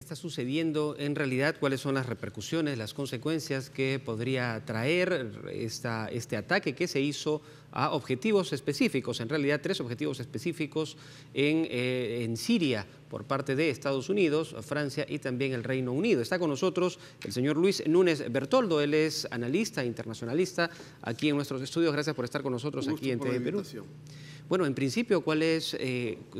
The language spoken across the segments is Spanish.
Está sucediendo en realidad? ¿Cuáles son las repercusiones, las consecuencias que podría traer este ataque que se hizo a objetivos específicos, en realidad 3 objetivos específicos en Siria por parte de Estados Unidos, Francia y también el Reino Unido? Está con nosotros el señor Luis Núñez Bertoldo, él es analista internacionalista aquí en nuestros estudios. Gracias por estar con nosotros aquí en TV Perú. Bueno, en principio, ¿cuál es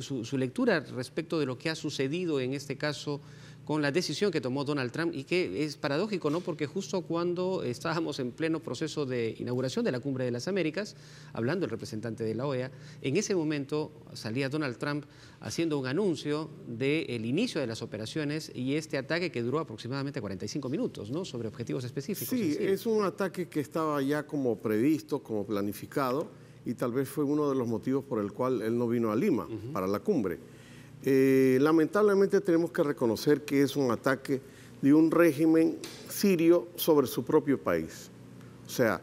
su lectura respecto de lo que ha sucedido en este caso con la decisión que tomó Donald Trump? Y que es paradójico, ¿no? Porque justo cuando estábamos en pleno proceso de inauguración de la Cumbre de las Américas, hablando el representante de la OEA, en ese momento salía Donald Trump haciendo un anuncio del inicio de las operaciones y este ataque que duró aproximadamente 45 minutos, ¿no? Sobre objetivos específicos. Sí, es un ataque que estaba ya como previsto, como planificado, y tal vez fue uno de los motivos por el cual él no vino a Lima para la cumbre. Lamentablemente tenemos que reconocer que es un ataque de un régimen sirio sobre su propio país. O sea,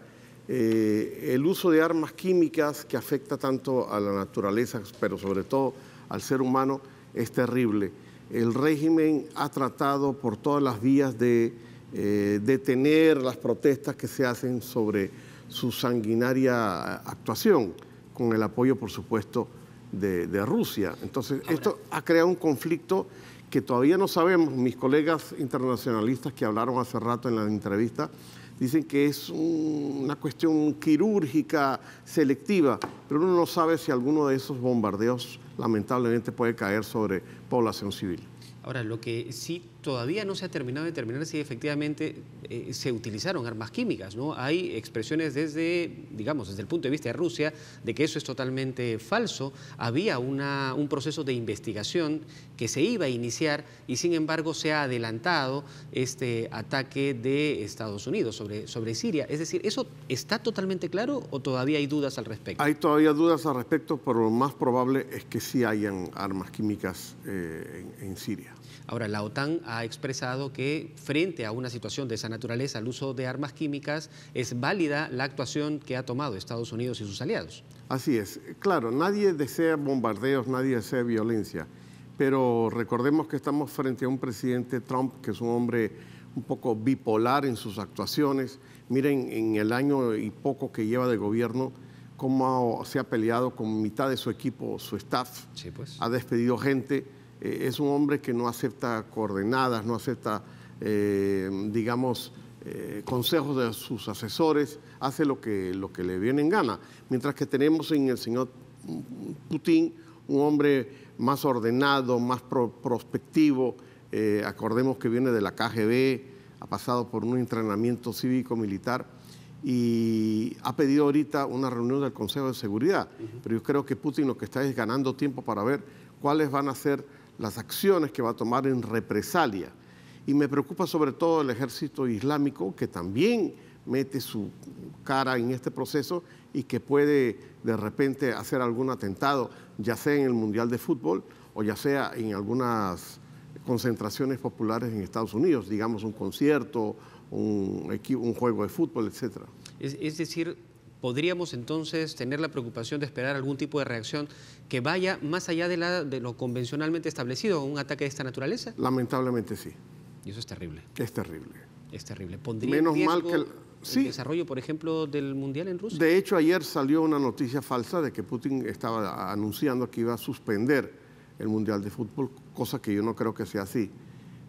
el uso de armas químicas que afecta tanto a la naturaleza, pero sobre todo al ser humano, es terrible. El régimen ha tratado por todas las vías de detener las protestas que se hacen sobre su sanguinaria actuación, con el apoyo, por supuesto, de Rusia. Entonces, esto ha creado un conflicto que todavía no sabemos. Mis colegas internacionalistas que hablaron hace rato en la entrevista dicen que es una cuestión quirúrgica, selectiva, pero uno no sabe si alguno de esos bombardeos lamentablemente puede caer sobre población civil. Ahora, lo que sí todavía no se ha terminado de determinar es si efectivamente se utilizaron armas químicas, ¿no? Hay expresiones desde, digamos, desde el punto de vista de Rusia, de que eso es totalmente falso. Había un proceso de investigación que se iba a iniciar y, sin embargo, se ha adelantado este ataque de Estados Unidos sobre Siria. Es decir, ¿eso está totalmente claro o todavía hay dudas al respecto? Hay todavía dudas al respecto, pero lo más probable es que sí hayan armas químicas en Siria. Ahora, la OTAN ha expresado que frente a una situación de esa naturaleza, el uso de armas químicas, es válida la actuación que ha tomado Estados Unidos y sus aliados. Así es. Claro, nadie desea bombardeos, nadie desea violencia, pero recordemos que estamos frente a un presidente Trump que es un hombre un poco bipolar en sus actuaciones. Miren, en el año y poco que lleva de gobierno, cómo se ha peleado con mitad de su equipo, su staff, sí, pues. Ha despedido gente. Es un hombre que no acepta coordenadas, no acepta, digamos, consejos de sus asesores, hace lo que le viene en gana. Mientras que tenemos en el señor Putin un hombre más ordenado, más prospectivo. Acordemos que viene de la KGB, ha pasado por un entrenamiento cívico-militar y ha pedido ahorita una reunión del Consejo de Seguridad. Pero yo creo que Putin lo que está es ganando tiempo para ver cuáles van a ser las acciones que va a tomar en represalia. Y me preocupa sobre todo el ejército islámico, que también mete su cara en este proceso y que puede de repente hacer algún atentado, ya sea en el Mundial de Fútbol o ya sea en algunas concentraciones populares en Estados Unidos, digamos un concierto, un juego de fútbol, etc. Es decir, ¿podríamos entonces tener la preocupación de esperar algún tipo de reacción que vaya más allá de lo convencionalmente establecido, un ataque de esta naturaleza? Lamentablemente sí. Y eso es terrible. Es terrible. Es terrible. ¿Pondría Menos en riesgo mal que el desarrollo, por ejemplo, del Mundial en Rusia? De hecho, ayer salió una noticia falsa de que Putin estaba anunciando que iba a suspender el Mundial de Fútbol, cosa que yo no creo que sea así.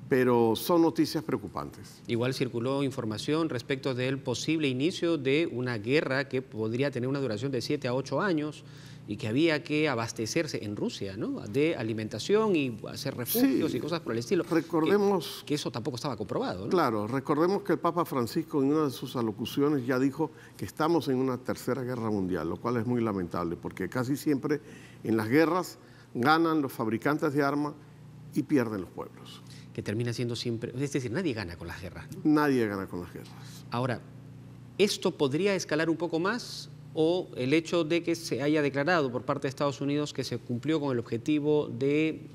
Pero son noticias preocupantes. Igual circuló información respecto del posible inicio de una guerra que podría tener una duración de 7 a 8 años y que había que abastecerse en Rusia, ¿no?, de alimentación y hacer refugios, sí, y cosas por el estilo. Recordemos que eso tampoco estaba comprobado, ¿no? Claro, recordemos que el Papa Francisco en una de sus alocuciones ya dijo que estamos en una tercera guerra mundial, lo cual es muy lamentable porque casi siempre en las guerras ganan los fabricantes de armas y pierden los pueblos. Que termina siendo siempre, es decir, nadie gana con las guerras, ¿no? Nadie gana con las guerras. Ahora, ¿esto podría escalar un poco más o el hecho de que se haya declarado por parte de Estados Unidos que se cumplió con el objetivo de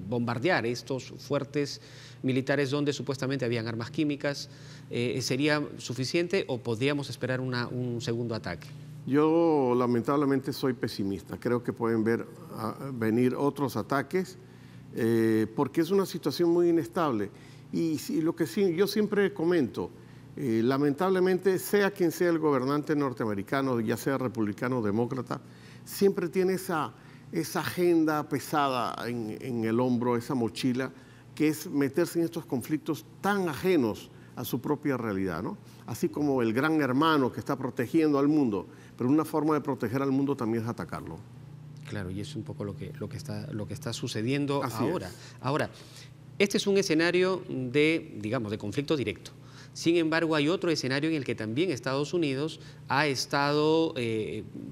bombardear estos fuertes militares donde supuestamente habían armas químicas, sería suficiente o podríamos esperar un segundo ataque? Yo lamentablemente soy pesimista, creo que pueden venir otros ataques porque es una situación muy inestable. Y lo que sí, yo siempre comento, lamentablemente, sea quien sea el gobernante norteamericano, ya sea republicano o demócrata, siempre tiene esa agenda pesada en el hombro, esa mochila, que es meterse en estos conflictos tan ajenos a su propia realidad, ¿no? Así como el gran hermano que está protegiendo al mundo, pero una forma de proteger al mundo también es atacarlo. Claro, y es un poco lo que está sucediendo Así ahora. es. Ahora, este es un escenario digamos, de conflicto directo. Sin embargo, hay otro escenario en el que también Estados Unidos ha estado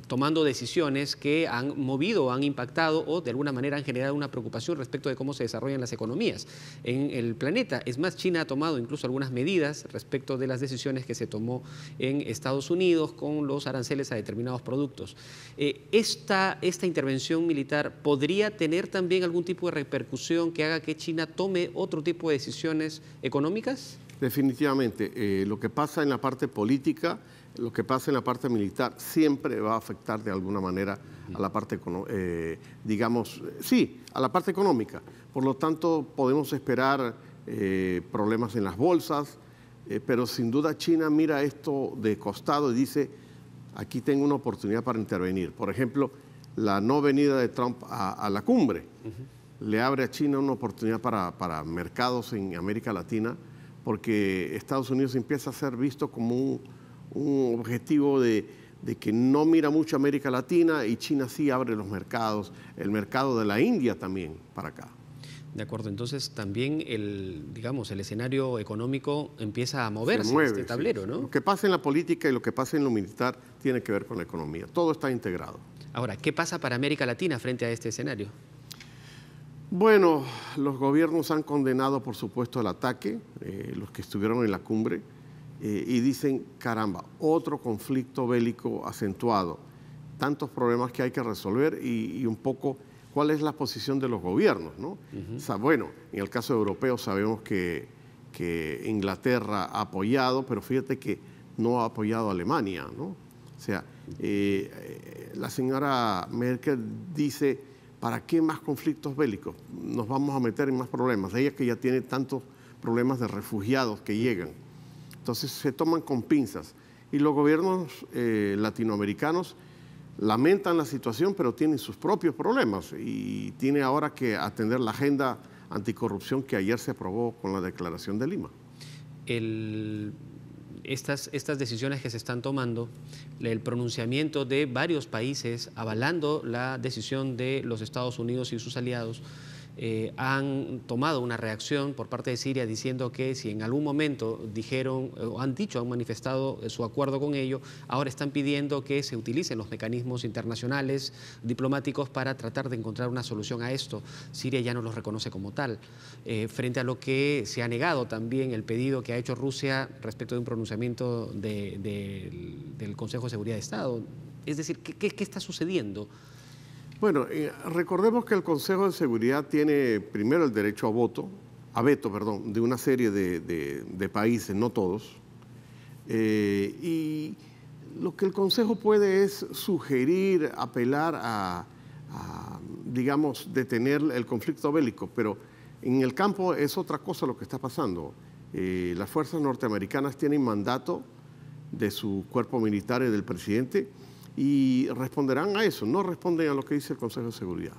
tomando decisiones que han movido, han impactado o de alguna manera han generado una preocupación respecto de cómo se desarrollan las economías en el planeta. Es más, China ha tomado incluso algunas medidas respecto de las decisiones que se tomó en Estados Unidos con los aranceles a determinados productos. ¿Esta intervención militar podría tener también algún tipo de repercusión que haga que China tome otro tipo de decisiones económicas? Definitivamente, lo que pasa en la parte política, lo que pasa en la parte militar, siempre va a afectar de alguna manera a la parte, digamos, sí, a la parte económica. Por lo tanto, podemos esperar problemas en las bolsas, pero sin duda China mira esto de costado y dice, aquí tengo una oportunidad para intervenir. Por ejemplo, la no venida de Trump a la cumbre le abre a China una oportunidad para mercados en América Latina, porque Estados Unidos empieza a ser visto como un objetivo de que no mira mucho a América Latina y China sí abre los mercados, el mercado de la India también para acá. De acuerdo, entonces también el escenario económico empieza a moverse, Se mueve, este tablero, sí. ¿no? Lo que pasa en la política y lo que pasa en lo militar tiene que ver con la economía, todo está integrado. Ahora, ¿qué pasa para América Latina frente a este escenario? Bueno, los gobiernos han condenado, por supuesto, el ataque, los que estuvieron en la cumbre, y dicen, caramba, otro conflicto bélico acentuado, tantos problemas que hay que resolver y un poco cuál es la posición de los gobiernos, ¿no? O sea, bueno, en el caso europeo sabemos que Inglaterra ha apoyado, pero fíjate que no ha apoyado a Alemania, ¿no? O sea, la señora Merkel dice, ¿para qué más conflictos bélicos? Nos vamos a meter en más problemas. Ella que ya tiene tantos problemas de refugiados que llegan. Entonces se toman con pinzas. Y los gobiernos latinoamericanos lamentan la situación, pero tienen sus propios problemas. Y tiene ahora que atender la agenda anticorrupción que ayer se aprobó con la Declaración de Lima. Estas decisiones que se están tomando, el pronunciamiento de varios países avalando la decisión de los Estados Unidos y sus aliados, han tomado una reacción por parte de Siria diciendo que si en algún momento dijeron o han manifestado su acuerdo con ello, ahora están pidiendo que se utilicen los mecanismos internacionales diplomáticos para tratar de encontrar una solución a esto. Siria ya no los reconoce como tal, frente a lo que se ha negado también el pedido que ha hecho Rusia respecto de un pronunciamiento del Consejo de Seguridad de Estado. Es decir, ¿qué está sucediendo? Bueno, recordemos que el Consejo de Seguridad tiene primero el derecho a veto, de una serie de países, no todos, y lo que el Consejo puede es sugerir, apelar a digamos, detener el conflicto bélico, pero en el campo es otra cosa lo que está pasando. Las fuerzas norteamericanas tienen mandato de su cuerpo militar y del presidente, y responderán a eso, no responden a lo que dice el Consejo de Seguridad.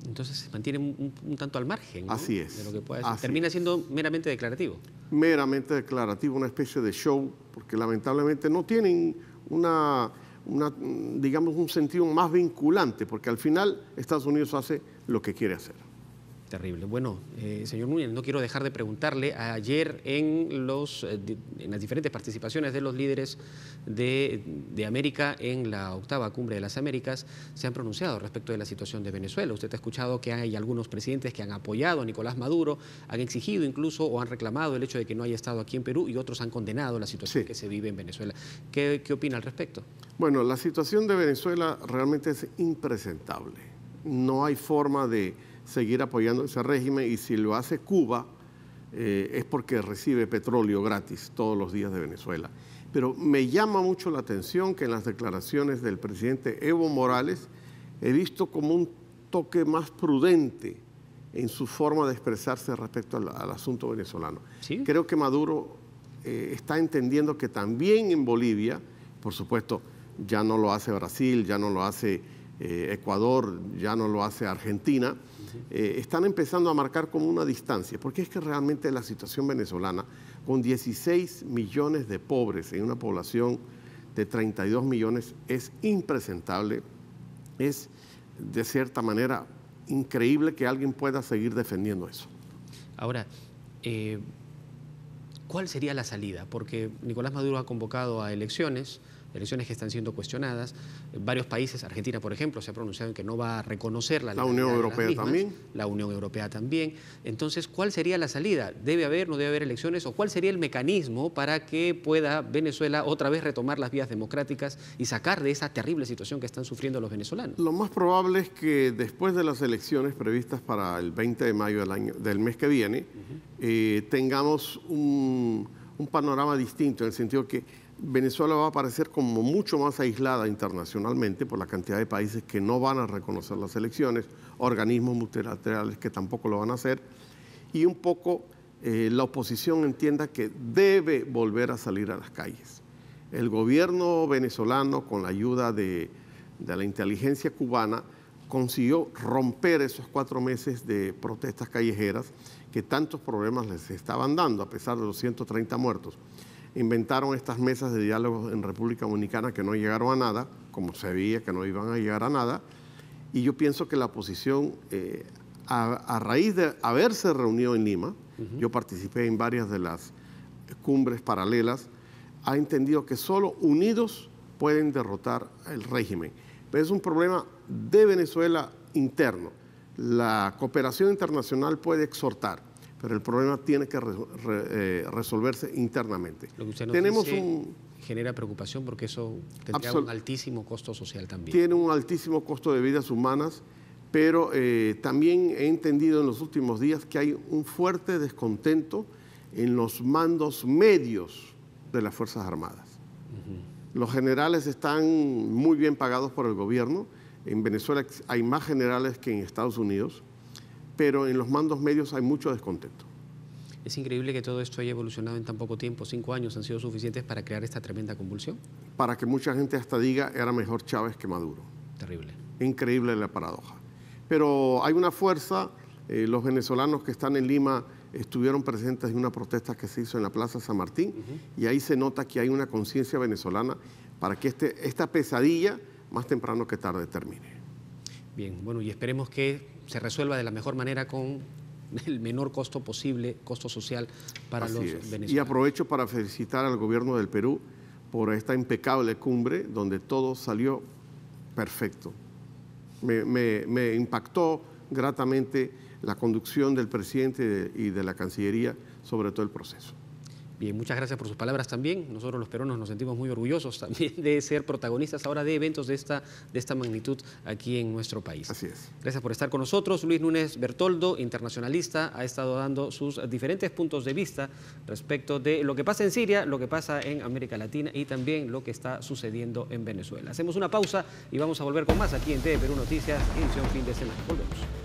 Entonces se mantiene un tanto al margen, ¿no? Así es. De lo que pueda ser. Termina siendo meramente declarativo. Meramente declarativo, una especie de show, porque lamentablemente no tienen digamos, un sentido más vinculante, porque al final Estados Unidos hace lo que quiere hacer. Terrible. Bueno, señor Núñez, no quiero dejar de preguntarle, ayer en las diferentes participaciones de los líderes de América en la 8ª Cumbre de las Américas, se han pronunciado respecto de la situación de Venezuela. Usted ha escuchado que hay algunos presidentes que han apoyado a Nicolás Maduro, han exigido incluso o han reclamado el hecho de que no haya estado aquí en Perú, y otros han condenado la situación que se vive en Venezuela. ¿Qué opina al respecto? Bueno, la situación de Venezuela realmente es impresentable. No hay forma de seguir apoyando ese régimen, y si lo hace Cuba es porque recibe petróleo gratis todos los días de Venezuela. Pero me llama mucho la atención que en las declaraciones del presidente Evo Morales he visto como un toque más prudente en su forma de expresarse respecto al asunto venezolano. ¿Sí? Creo que Maduro está entendiendo que también en Bolivia, por supuesto, ya no lo hace Brasil, ya no lo hace Ecuador, ya no lo hace Argentina, están empezando a marcar como una distancia, porque es que realmente la situación venezolana, con 16 millones de pobres en una población de 32 millones, es impresentable, es de cierta manera increíble que alguien pueda seguir defendiendo eso. Ahora, ¿cuál sería la salida? Porque Nicolás Maduro ha convocado a elecciones que están siendo cuestionadas. Varios países, Argentina por ejemplo, se ha pronunciado en que no va a reconocer la Unión Europea también. La Unión Europea también. Entonces, ¿cuál sería la salida? ¿Debe haber, no debe haber elecciones? ¿O cuál sería el mecanismo para que pueda Venezuela otra vez retomar las vías democráticas y sacar de esa terrible situación que están sufriendo los venezolanos? Lo más probable es que después de las elecciones previstas para el 20 de mayo del mes que viene, tengamos un panorama distinto, en el sentido que Venezuela va a aparecer como mucho más aislada internacionalmente por la cantidad de países que no van a reconocer las elecciones, organismos multilaterales que tampoco lo van a hacer, y un poco la oposición entienda que debe volver a salir a las calles. El gobierno venezolano, con la ayuda de la inteligencia cubana, consiguió romper esos 4 meses de protestas callejeras que tantos problemas les estaban dando, a pesar de los 130 muertos. Inventaron estas mesas de diálogo en República Dominicana que no llegaron a nada, como se veía que no iban a llegar a nada, y yo pienso que la oposición, a raíz de haberse reunido en Lima, yo participé en varias de las cumbres paralelas, ha entendido que solo unidos pueden derrotar el régimen. Pero es un problema de Venezuela interno. La cooperación internacional puede exhortar, pero el problema tiene que resolverse internamente. Lo que usted nos dice genera preocupación porque eso tendría un altísimo costo social también. Tiene un altísimo costo de vidas humanas, pero también he entendido en los últimos días que hay un fuerte descontento en los mandos medios de las Fuerzas Armadas. Los generales están muy bien pagados por el gobierno. En Venezuela hay más generales que en Estados Unidos, pero en los mandos medios hay mucho descontento. Es increíble que todo esto haya evolucionado en tan poco tiempo. 5 años han sido suficientes para crear esta tremenda convulsión. Para que mucha gente hasta diga era mejor Chávez que Maduro. Terrible. Increíble la paradoja. Pero hay una fuerza. Los venezolanos que están en Lima estuvieron presentes en una protesta que se hizo en la Plaza San Martín, y ahí se nota que hay una conciencia venezolana para que esta pesadilla más temprano que tarde termine. Bien, bueno, y esperemos que se resuelva de la mejor manera con el menor costo posible, costo social para los venezolanos. Y aprovecho para felicitar al gobierno del Perú por esta impecable cumbre donde todo salió perfecto. Me impactó gratamente la conducción del presidente y de la Cancillería sobre todo el proceso. Bien, muchas gracias por sus palabras también. Nosotros los peruanos nos sentimos muy orgullosos también de ser protagonistas ahora de eventos de esta magnitud aquí en nuestro país. Así es. Gracias por estar con nosotros. Luis Núñez Bertoldo, internacionalista, ha estado dando sus diferentes puntos de vista respecto de lo que pasa en Siria, lo que pasa en América Latina y también lo que está sucediendo en Venezuela. Hacemos una pausa y vamos a volver con más aquí en TV Perú Noticias, edición fin de semana. Volvemos.